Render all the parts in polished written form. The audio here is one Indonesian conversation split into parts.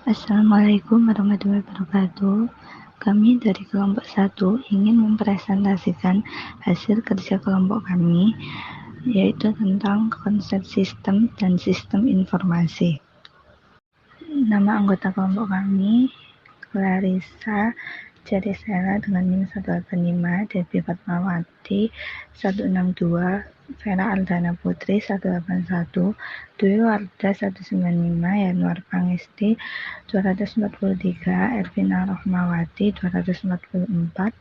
Assalamualaikum warahmatullahi wabarakatuh. Kami dari kelompok 1 ingin mempresentasikan hasil kerja kelompok kami, yaitu tentang konsep sistem dan sistem informasi. Nama anggota kelompok kami, Clarissa Cerisela dengan NIM 185, Debbie Fatmawati 162, Vera Aldana Putri 181, Dwi Warda 195, Yanuar Pangesti 243, Ervina Rohmawati 244,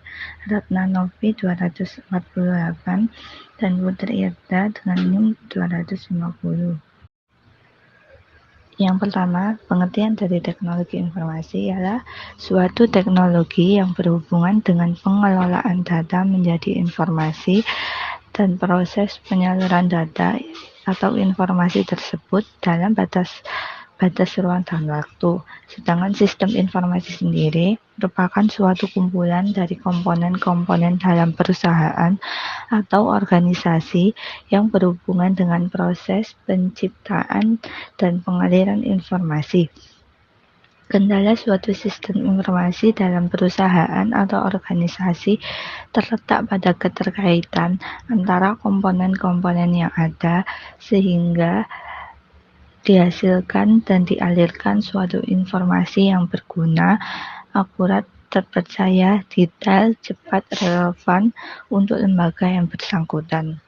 Ratna Novi 248, dan Putri Irda dengan NIM 250. Yang pertama, pengertian dari teknologi informasi ialah suatu teknologi yang berhubungan dengan pengelolaan data menjadi informasi dan proses penyaluran data atau informasi tersebut dalam batas ruang dan waktu. Sedangkan sistem informasi sendiri merupakan suatu kumpulan dari komponen-komponen dalam perusahaan atau organisasi yang berhubungan dengan proses penciptaan dan pengaliran informasi. Kendala suatu sistem informasi dalam perusahaan atau organisasi terletak pada keterkaitan antara komponen-komponen yang ada sehingga dihasilkan dan dialirkan suatu informasi yang berguna, akurat, terpercaya, detail, cepat, relevan untuk lembaga yang bersangkutan.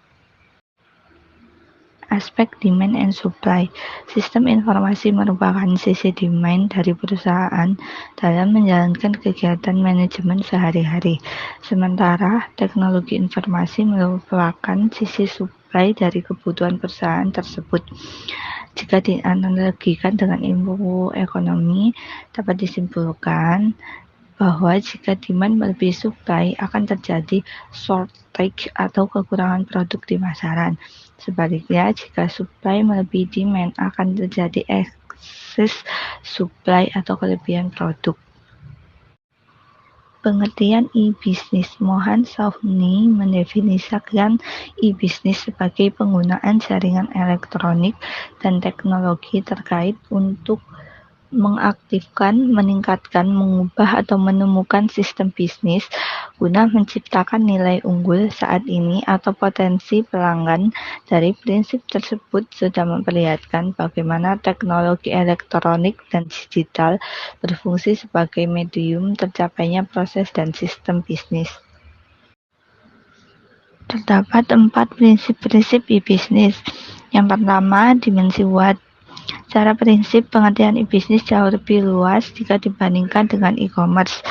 Aspek demand and supply. Sistem informasi merupakan sisi demand dari perusahaan dalam menjalankan kegiatan manajemen sehari-hari. Sementara teknologi informasi merupakan sisi supply dari kebutuhan perusahaan tersebut. Jika dianalogikan dengan ilmu ekonomi, dapat disimpulkan bahwa jika demand melebihi supply akan terjadi shortage atau kekurangan produk di pasaran. Sebaliknya, jika supply melebihi demand akan terjadi excess supply atau kelebihan produk. Pengertian e-business. Mohan Sawhney mendefinisikan e-business sebagai penggunaan jaringan elektronik dan teknologi terkait untuk mengaktifkan, meningkatkan, mengubah atau menemukan sistem bisnis guna menciptakan nilai unggul saat ini atau potensi pelanggan. Dari prinsip tersebut sudah memperlihatkan bagaimana teknologi elektronik dan digital berfungsi sebagai medium tercapainya proses dan sistem bisnis. Terdapat 4 prinsip-prinsip e-bisnis. Yang pertama, dimensi Watt. Secara prinsip, pengertian e-bisnis jauh lebih luas jika dibandingkan dengan e-commerce.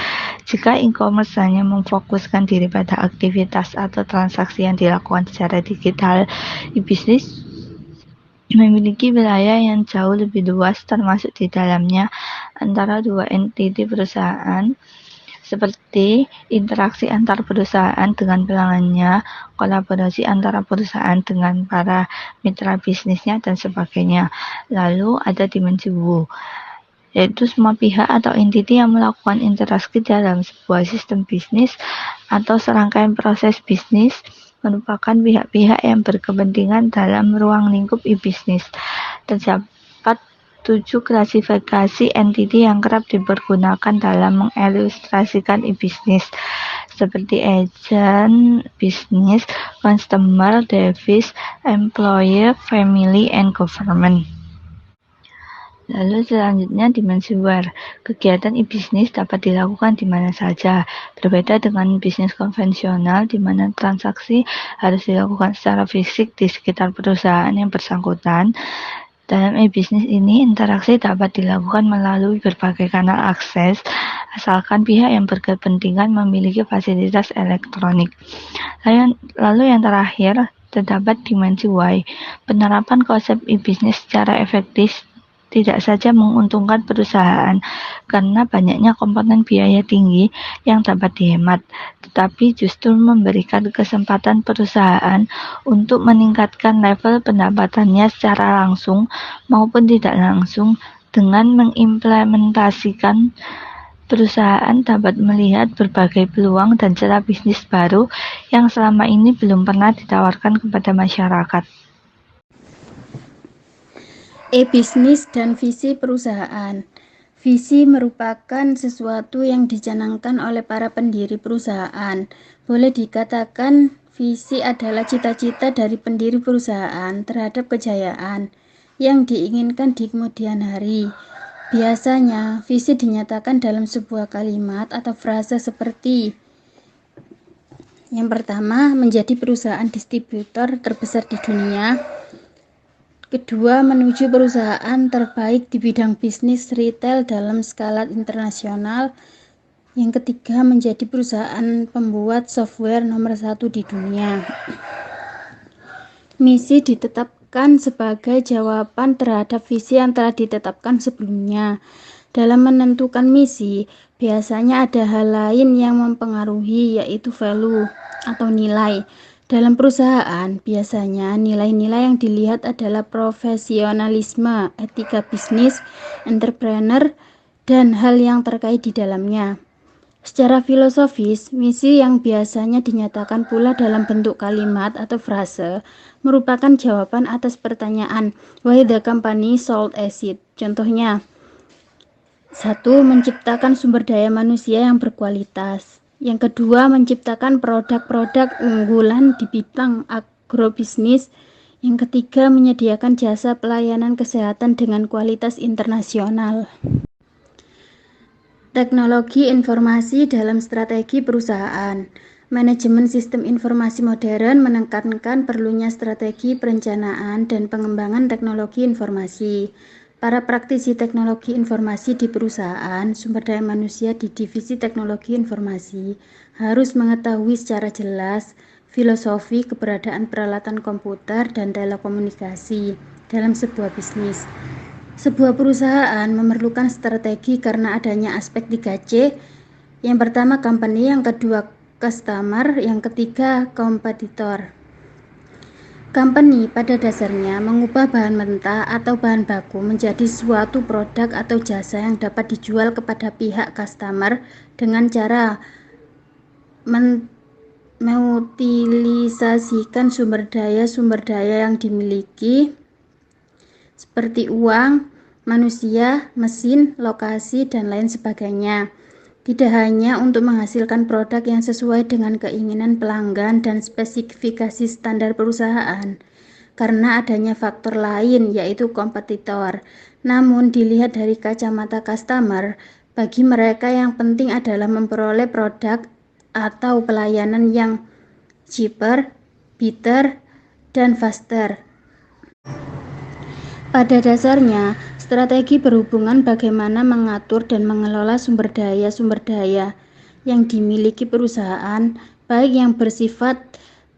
Jika e-commerce hanya memfokuskan diri pada aktivitas atau transaksi yang dilakukan secara digital, e-bisnis memiliki wilayah yang jauh lebih luas, termasuk di dalamnya antara dua entiti perusahaan, seperti interaksi antar perusahaan dengan pelanggannya, kolaborasi antara perusahaan dengan para mitra bisnisnya, dan sebagainya. Lalu ada dimensi Wu, yaitu semua pihak atau entiti yang melakukan interaksi dalam sebuah sistem bisnis atau serangkaian proses bisnis merupakan pihak-pihak yang berkepentingan dalam ruang lingkup e-bisnis. Terdapat 7 klasifikasi entiti yang kerap dipergunakan dalam mengilustrasikan e-bisnis, seperti agent, bisnis, customer, device, employer, family, and government. Lalu selanjutnya dimensi where. Kegiatan e-bisnis dapat dilakukan di mana saja. Berbeda dengan bisnis konvensional di mana transaksi harus dilakukan secara fisik di sekitar perusahaan yang bersangkutan. Dalam e-bisnis ini, interaksi dapat dilakukan melalui berbagai kanal akses, asalkan pihak yang berkepentingan memiliki fasilitas elektronik. Lalu yang terakhir, terdapat dimensi why. Penerapan konsep e-bisnis secara efektif tidak saja menguntungkan perusahaan karena banyaknya komponen biaya tinggi yang dapat dihemat, tetapi justru memberikan kesempatan perusahaan untuk meningkatkan level pendapatannya secara langsung maupun tidak langsung. Dengan mengimplementasikan, perusahaan dapat melihat berbagai peluang dan celah bisnis baru yang selama ini belum pernah ditawarkan kepada masyarakat. E-bisnis dan visi perusahaan. Visi merupakan sesuatu yang dicanangkan oleh para pendiri perusahaan. Boleh dikatakan visi adalah cita-cita dari pendiri perusahaan terhadap kejayaan yang diinginkan di kemudian hari. Biasanya, visi dinyatakan dalam sebuah kalimat atau frase seperti: yang pertama, menjadi perusahaan distributor terbesar di dunia. Kedua, menuju perusahaan terbaik di bidang bisnis retail dalam skala internasional. Yang ketiga, menjadi perusahaan pembuat software nomor 1 di dunia. Misi ditetapkan sebagai jawaban terhadap visi yang telah ditetapkan sebelumnya. Dalam menentukan misi, biasanya ada hal lain yang mempengaruhi, yaitu value atau nilai. Dalam perusahaan, biasanya nilai-nilai yang dilihat adalah profesionalisme, etika bisnis, entrepreneur, dan hal yang terkait di dalamnya. Secara filosofis, misi yang biasanya dinyatakan pula dalam bentuk kalimat atau frase merupakan jawaban atas pertanyaan why the company sold acid. Contohnya, 1. Menciptakan sumber daya manusia yang berkualitas. Yang kedua, menciptakan produk-produk unggulan di bidang agrobisnis. Yang ketiga, menyediakan jasa pelayanan kesehatan dengan kualitas internasional. Teknologi informasi dalam strategi perusahaan. Manajemen sistem informasi modern menekankan perlunya strategi perencanaan dan pengembangan teknologi informasi. Para praktisi teknologi informasi di perusahaan sumber daya manusia di divisi teknologi informasi harus mengetahui secara jelas filosofi keberadaan peralatan komputer dan telekomunikasi dalam sebuah bisnis. Sebuah perusahaan memerlukan strategi karena adanya aspek 3C. Yang pertama company, yang kedua customer, yang ketiga kompetitor. Company pada dasarnya mengubah bahan mentah atau bahan baku menjadi suatu produk atau jasa yang dapat dijual kepada pihak customer dengan cara mengutilisasikan sumber daya yang dimiliki seperti uang, manusia, mesin, lokasi, dan lain sebagainya. Tidak hanya untuk menghasilkan produk yang sesuai dengan keinginan pelanggan dan spesifikasi standar perusahaan, karena adanya faktor lain yaitu kompetitor. Namun dilihat dari kacamata customer, bagi mereka yang penting adalah memperoleh produk atau pelayanan yang cheaper, better, dan faster. Pada dasarnya, strategi berhubungan bagaimana mengatur dan mengelola sumber daya yang dimiliki perusahaan, baik yang bersifat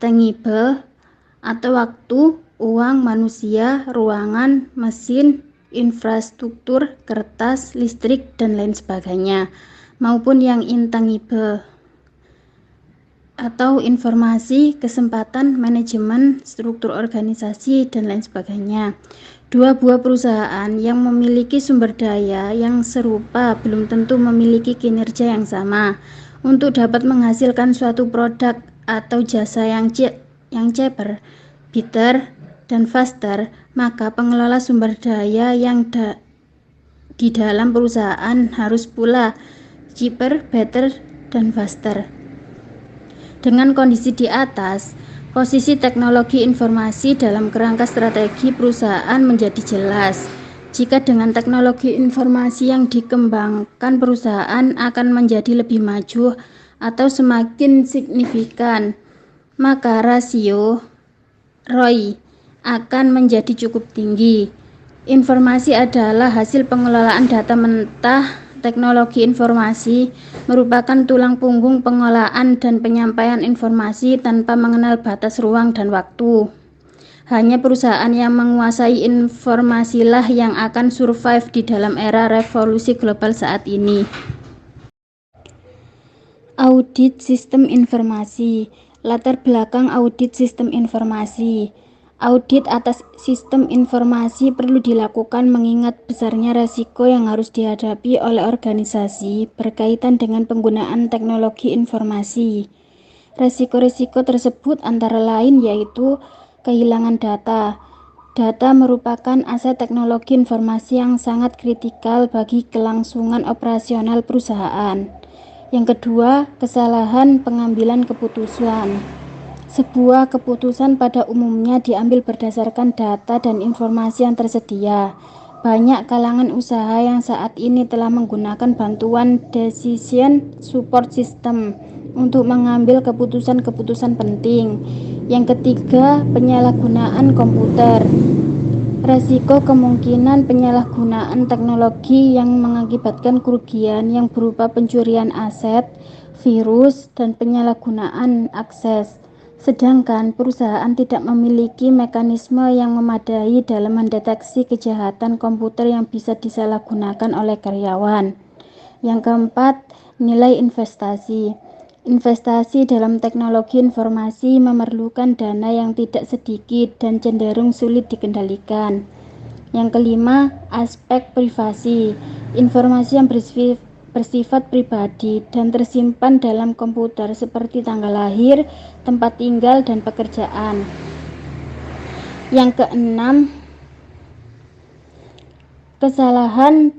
tangible atau waktu, uang, manusia, ruangan, mesin, infrastruktur, kertas, listrik, dan lain sebagainya, maupun yang intangible atau informasi, kesempatan, manajemen, struktur organisasi, dan lain sebagainya. Dua buah perusahaan yang memiliki sumber daya yang serupa belum tentu memiliki kinerja yang sama. Untuk dapat menghasilkan suatu produk atau jasa yang cheaper, better, dan faster, maka pengelola sumber daya yang di dalam perusahaan harus pula cheaper, better, dan faster. Dengan kondisi di atas, posisi teknologi informasi dalam kerangka strategi perusahaan menjadi jelas. Jika dengan teknologi informasi yang dikembangkan perusahaan akan menjadi lebih maju atau semakin signifikan, maka rasio ROI akan menjadi cukup tinggi. Informasi adalah hasil pengelolaan data mentah. Teknologi informasi merupakan tulang punggung pengolahan dan penyampaian informasi tanpa mengenal batas ruang dan waktu. Hanya perusahaan yang menguasai informasilah yang akan survive di dalam era revolusi global saat ini. Audit sistem informasi. Latar belakang audit sistem informasi. Audit atas sistem informasi perlu dilakukan mengingat besarnya resiko yang harus dihadapi oleh organisasi berkaitan dengan penggunaan teknologi informasi. Resiko-resiko tersebut antara lain yaitu kehilangan data, Data merupakan aset teknologi informasi yang sangat kritikal bagi kelangsungan operasional perusahaan. Yang kedua, kesalahan pengambilan keputusan. Sebuah keputusan pada umumnya diambil berdasarkan data dan informasi yang tersedia. Banyak kalangan usaha yang saat ini telah menggunakan bantuan decision support system untuk mengambil keputusan-keputusan penting. Yang ketiga, penyalahgunaan komputer. Resiko kemungkinan penyalahgunaan teknologi yang mengakibatkan kerugian yang berupa pencurian aset, virus, dan penyalahgunaan akses. Sedangkan perusahaan tidak memiliki mekanisme yang memadai dalam mendeteksi kejahatan komputer yang bisa disalahgunakan oleh karyawan. Yang keempat, nilai investasi. Investasi dalam teknologi informasi memerlukan dana yang tidak sedikit dan cenderung sulit dikendalikan. Yang kelima, aspek privasi. Informasi yang bersifat pribadi dan tersimpan dalam komputer seperti tanggal lahir, tempat tinggal, dan pekerjaan. Yang keenam, kesalahan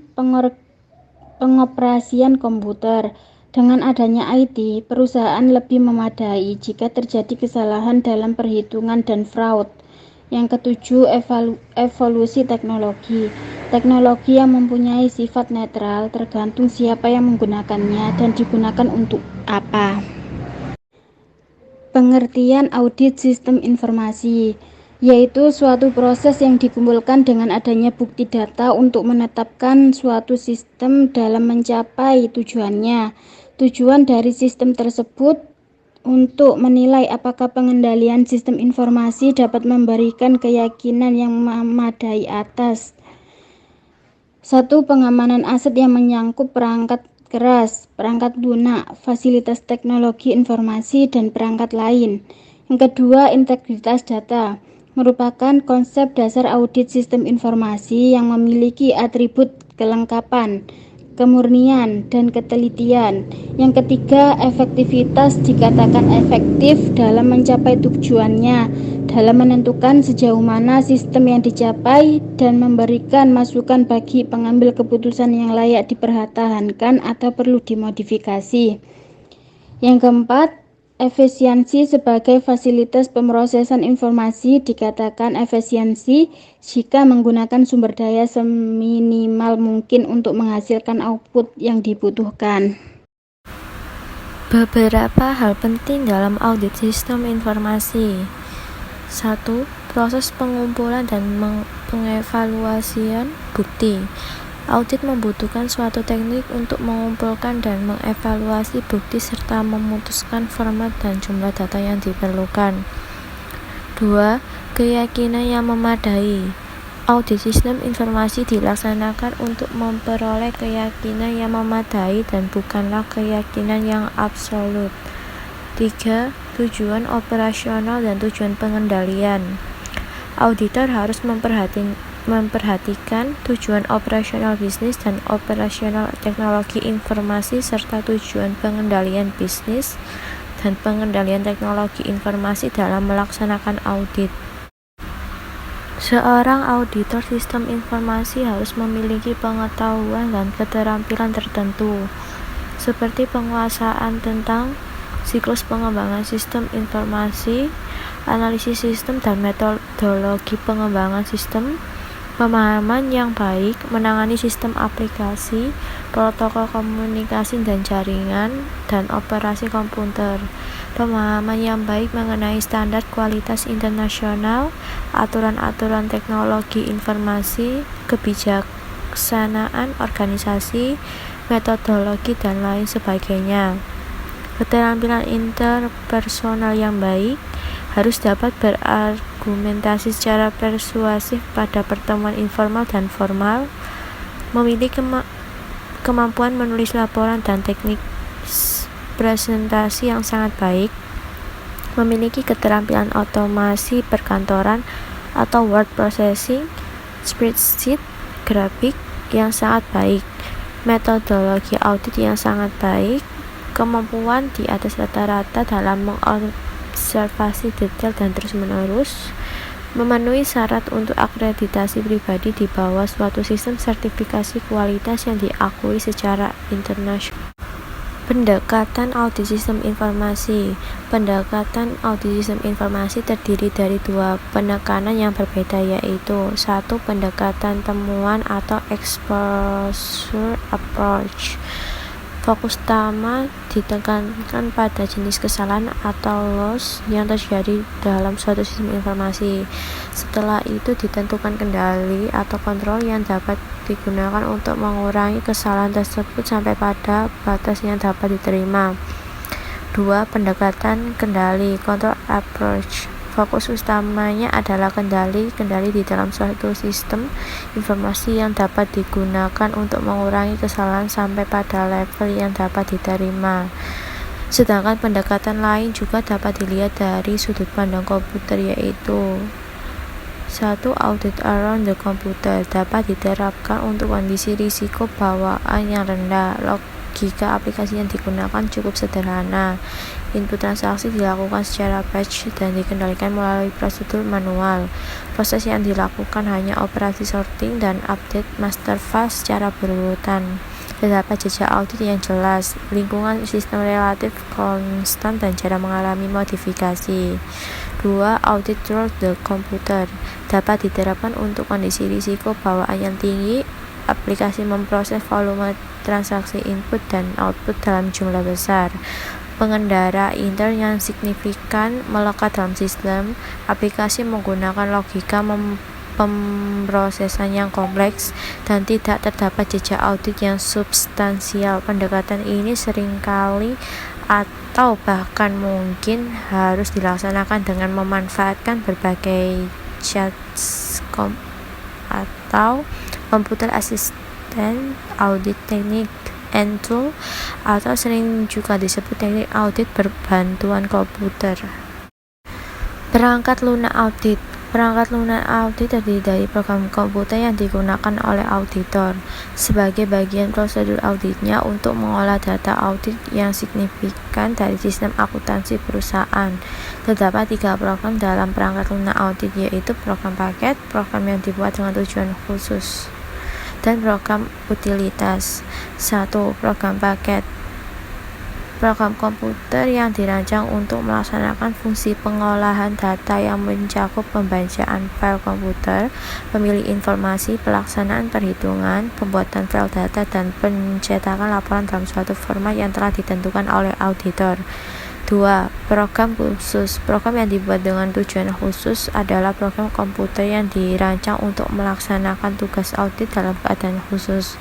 pengoperasian komputer. Dengan adanya IT, perusahaan lebih memadai jika terjadi kesalahan dalam perhitungan dan fraud. Yang ketujuh, evolusi teknologi. Teknologi yang mempunyai sifat netral tergantung siapa yang menggunakannya dan digunakan untuk apa. Pengertian audit sistem informasi, yaitu suatu proses yang dikumpulkan dengan adanya bukti data untuk menetapkan suatu sistem dalam mencapai tujuannya. Tujuan dari sistem tersebut untuk menilai apakah pengendalian sistem informasi dapat memberikan keyakinan yang memadai atas satu, pengamanan aset yang menyangkut perangkat keras, perangkat lunak, fasilitas teknologi informasi, dan perangkat lain. Yang kedua, integritas data merupakan konsep dasar audit sistem informasi yang memiliki atribut kelengkapan, kemurnian, dan ketelitian. Yang ketiga, efektivitas dikatakan efektif dalam mencapai tujuannya, dalam menentukan sejauh mana sistem yang dicapai dan memberikan masukan bagi pengambil keputusan yang layak dipertahankan atau perlu dimodifikasi. Yang keempat, efisiensi sebagai fasilitas pemrosesan informasi dikatakan efisiensi jika menggunakan sumber daya seminimal mungkin untuk menghasilkan output yang dibutuhkan. Beberapa hal penting dalam audit sistem informasi. 1. Proses pengumpulan dan pengevaluasian bukti. Audit membutuhkan suatu teknik untuk mengumpulkan dan mengevaluasi bukti serta memutuskan format dan jumlah data yang diperlukan. 2. Keyakinan yang memadai. Audit sistem informasi dilaksanakan untuk memperoleh keyakinan yang memadai dan bukanlah keyakinan yang absolut. 3. Tujuan operasional dan tujuan pengendalian. Auditor harus memperhatikan tujuan operasional bisnis dan operasional teknologi informasi serta tujuan pengendalian bisnis dan pengendalian teknologi informasi dalam melaksanakan audit. Seorang auditor sistem informasi harus memiliki pengetahuan dan keterampilan tertentu, seperti penguasaan tentang siklus pengembangan sistem informasi, analisis sistem dan metodologi pengembangan sistem, pemahaman yang baik menangani sistem aplikasi, protokol komunikasi dan jaringan, dan operasi komputer, pemahaman yang baik mengenai standar kualitas internasional, aturan-aturan teknologi informasi, kebijaksanaan organisasi, metodologi, dan lain sebagainya. Keterampilan interpersonal yang baik, harus dapat berargumentasi secara persuasif pada pertemuan informal dan formal, memiliki kemampuan menulis laporan dan teknik presentasi yang sangat baik, memiliki keterampilan otomasi perkantoran atau word processing, spreadsheet, grafik yang sangat baik, metodologi audit yang sangat baik, kemampuan di atas rata-rata dalam mengobservasi detail dan terus-menerus, memenuhi syarat untuk akreditasi pribadi di bawah suatu sistem sertifikasi kualitas yang diakui secara internasional. Pendekatan audit sistem informasi. Pendekatan audit sistem informasi terdiri dari dua penekanan yang berbeda, yaitu 1. Pendekatan temuan atau exposure approach. Fokus utama ditekankan pada jenis kesalahan atau loss yang terjadi dalam suatu sistem informasi. Setelah itu ditentukan kendali atau kontrol yang dapat digunakan untuk mengurangi kesalahan tersebut sampai pada batas yang dapat diterima. 2. Pendekatan kendali control approach. Fokus utamanya adalah kendali di dalam suatu sistem informasi yang dapat digunakan untuk mengurangi kesalahan sampai pada level yang dapat diterima. Sedangkan pendekatan lain juga dapat dilihat dari sudut pandang komputer, yaitu 1. Audit around the computer dapat diterapkan untuk kondisi risiko bawaan yang rendah. Logika aplikasi yang digunakan cukup sederhana. Input transaksi dilakukan secara batch dan dikendalikan melalui prosedur manual. Proses yang dilakukan hanya operasi sorting dan update master file secara berurutan. Terdapat jejak audit yang jelas, lingkungan sistem relatif konstan dan jarang mengalami modifikasi. 2. Audit through the computer dapat diterapkan untuk kondisi risiko bawaan yang tinggi. Aplikasi memproses volume transaksi input dan output dalam jumlah besar. Pengendara intern yang signifikan melekat dalam sistem. Aplikasi menggunakan logika pemrosesan yang kompleks dan tidak terdapat jejak audit yang substansial. Pendekatan ini seringkali atau bahkan mungkin harus dilaksanakan dengan memanfaatkan berbagai chats atau computer assistant audit teknik and tool, atau sering juga disebut teknik audit berbantuan komputer. Perangkat lunak audit. Perangkat lunak audit terdiri dari program komputer yang digunakan oleh auditor sebagai bagian prosedur auditnya untuk mengolah data audit yang signifikan dari sistem akuntansi perusahaan. Terdapat 3 program dalam perangkat lunak audit, yaitu program paket, program yang dibuat dengan tujuan khusus, dan program utilitas. 1. Program paket. Program komputer yang dirancang untuk melaksanakan fungsi pengolahan data yang mencakup pembacaan file komputer, pemilih informasi, pelaksanaan perhitungan, pembuatan file data, dan pencetakan laporan dalam suatu format yang telah ditentukan oleh auditor. 2. Program khusus. Program yang dibuat dengan tujuan khusus adalah program komputer yang dirancang untuk melaksanakan tugas audit dalam keadaan khusus.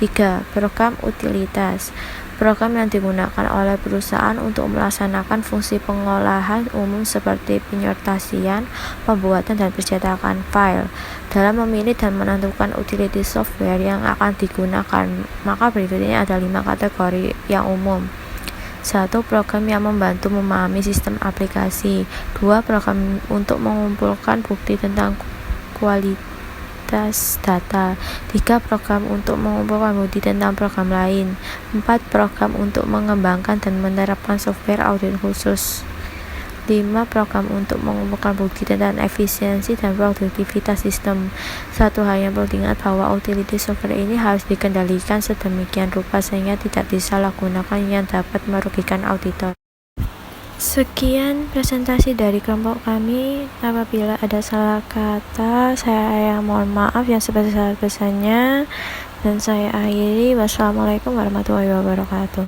3. Program utilitas. Program yang digunakan oleh perusahaan untuk melaksanakan fungsi pengolahan umum seperti penyertasian, pembuatan dan pencetakan file. Dalam memilih dan menentukan utility software yang akan digunakan, maka berikutnya ada 5 kategori yang umum. 1. Program yang membantu memahami sistem aplikasi. 2. Program untuk mengumpulkan bukti tentang kualitas data. 3. Program untuk mengumpulkan bukti tentang program lain. 4. Program untuk mengembangkan dan menerapkan software audit khusus. 5. Program untuk mengumpulkan bukti tentang efisiensi dan produktivitas sistem. Satu hal yang perlu diingat bahwa utility software ini harus dikendalikan sedemikian rupa sehingga tidak disalahgunakan yang dapat merugikan auditor. Sekian presentasi dari kelompok kami. Apabila ada salah kata, saya mohon maaf yang sebesar-besarnya, dan saya akhiri. Wassalamualaikum warahmatullahi wabarakatuh.